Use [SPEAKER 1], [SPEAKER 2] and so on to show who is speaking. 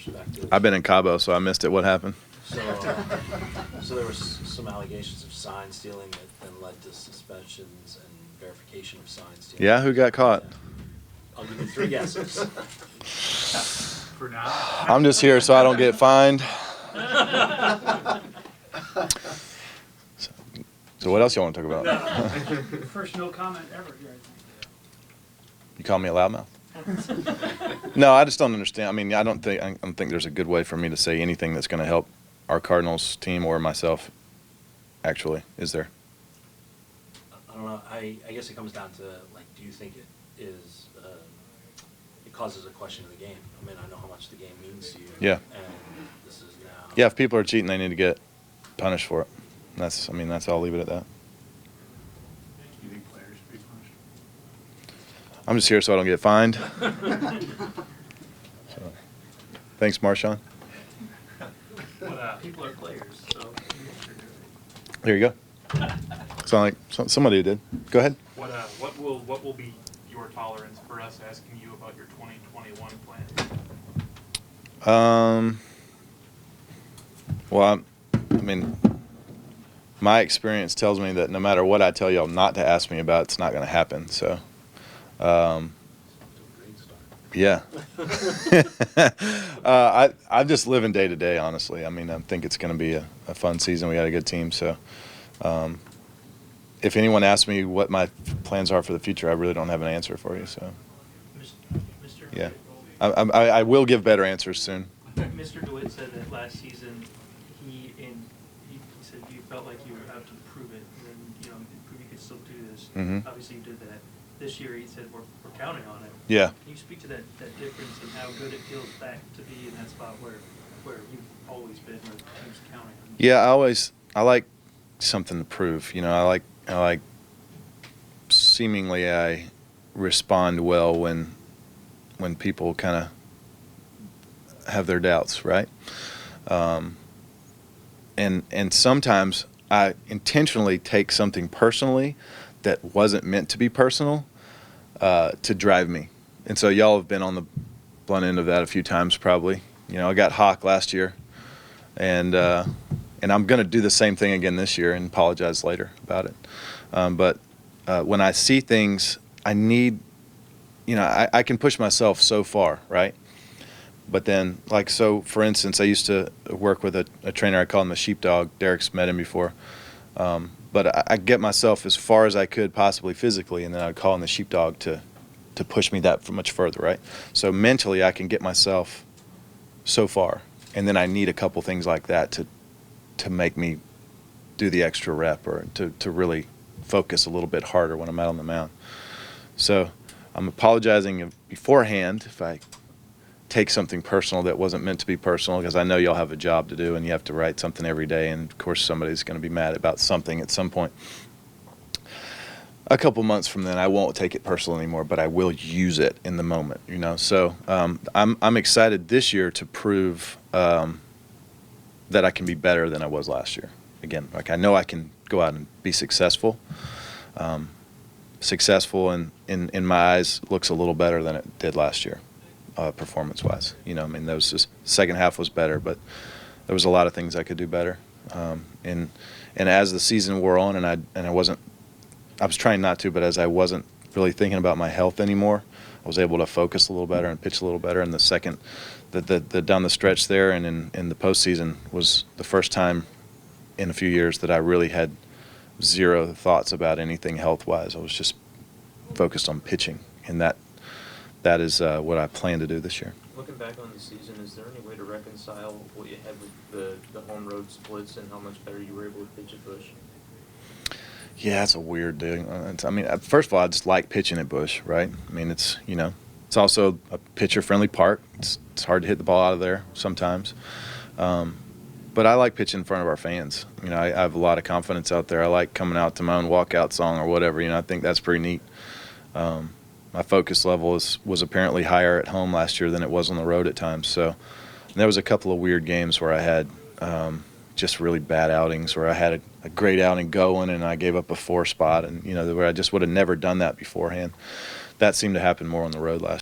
[SPEAKER 1] perspective.
[SPEAKER 2] I've been in Cabo, so I missed it. What happened?
[SPEAKER 1] So there was some allegations of sign stealing that then led to suspensions and verification of sign stealing.
[SPEAKER 2] Yeah, who got caught?
[SPEAKER 1] I'll give you 3 guesses.
[SPEAKER 3] For now.
[SPEAKER 2] I'm just here so I don't get fined. So what else y'all want to talk about?
[SPEAKER 3] First no comment ever here, I think.
[SPEAKER 2] You call me a loudmouth? No, I just don't understand. I mean, I don't think there's a good way for me to say anything that's going to help our Cardinals team or myself. Actually, is there?
[SPEAKER 1] I don't know. I guess it comes down to, like, do you think it is it causes a question of the game? I mean, I know how much the game means to you.
[SPEAKER 2] Yeah.
[SPEAKER 1] And this is now.
[SPEAKER 2] Yeah, if people are cheating, they need to get punished for it. That's I'll leave it at that.
[SPEAKER 3] You think players should be punished?
[SPEAKER 2] I'm just here so I don't get fined. So, thanks, Marshawn.
[SPEAKER 3] Well, people are players, so.
[SPEAKER 2] There you go. Sound like somebody did. Go ahead.
[SPEAKER 3] What will be your tolerance for us asking you about your 2021 plan?
[SPEAKER 2] Well, I mean, my experience tells me that no matter what I tell y'all not to ask me about, it's not going to happen. So, yeah. I'm just living day to day, honestly. I mean, I think it's going to be a fun season. We got a good team. So, if anyone asks me what my plans are for the future, I really don't have an answer for you. So,
[SPEAKER 3] Mr.
[SPEAKER 2] yeah. I will give better answers soon.
[SPEAKER 3] Mr. DeWitt said that last season he said you felt like you were out to prove it, and prove you could still do this.
[SPEAKER 2] Mhm.
[SPEAKER 3] Obviously, you did that. This year, he said we're counting on it.
[SPEAKER 2] Yeah.
[SPEAKER 3] Can you speak to that difference and how good it feels back to be in that spot where you've always been, where the team's counting on you?
[SPEAKER 2] Yeah, I like something to prove. I like seemingly I respond well when people kind of have their doubts, right? And sometimes I intentionally take something personally that wasn't meant to be personal to drive me. And so y'all have been on the blunt end of that a few times probably. I got Hawk last year, and I'm going to do the same thing again this year and apologize later about it. But when I see things, I need, I can push myself so far, right? But then, for instance, I used to work with a trainer. I call him the sheepdog. Derek's met him before. But I get myself as far as I could possibly physically, and then I'd call him the sheepdog to push me that much further, right? So mentally, I can get myself so far, and then I need a couple things like that to make me do the extra rep or to really focus a little bit harder when I'm out on the mound. So I'm apologizing beforehand if I take something personal that wasn't meant to be personal, because I know y'all have a job to do and you have to write something every day, and of course somebody's going to be mad about something at some point. A couple months from then, I won't take it personal anymore, but I will use it in the moment, So I'm excited this year to prove that I can be better than I was last year. Again, I know I can go out and be successful. Successful in my eyes looks a little better than it did last year. Performance-wise, those second half was better, but there was a lot of things I could do better. And as the season wore on, and I was trying not to, but as I wasn't really thinking about my health anymore, I was able to focus a little better and pitch a little better. And the down the stretch there, and in the postseason was the first time in a few years that I really had zero thoughts about anything health-wise. I was just focused on pitching, and that is what I plan to do this year.
[SPEAKER 4] Looking back on the season, is there any way to reconcile what you had with the home road splits and how much better you were able to pitch at Busch?
[SPEAKER 2] Yeah, it's a weird thing. First of all, I just like pitching at Busch, right? it's it's also a pitcher-friendly park. It's hard to hit the ball out of there sometimes. But I like pitching in front of our fans. I have a lot of confidence out there. I like coming out to my own walkout song or whatever. I think that's pretty neat. My focus level was apparently higher at home last year than it was on the road at times. So there was a couple of weird games where I had just really bad outings, where I had a great outing going and I gave up a 4 spot, and where I just would have never done that beforehand. That seemed to happen more on the road last year.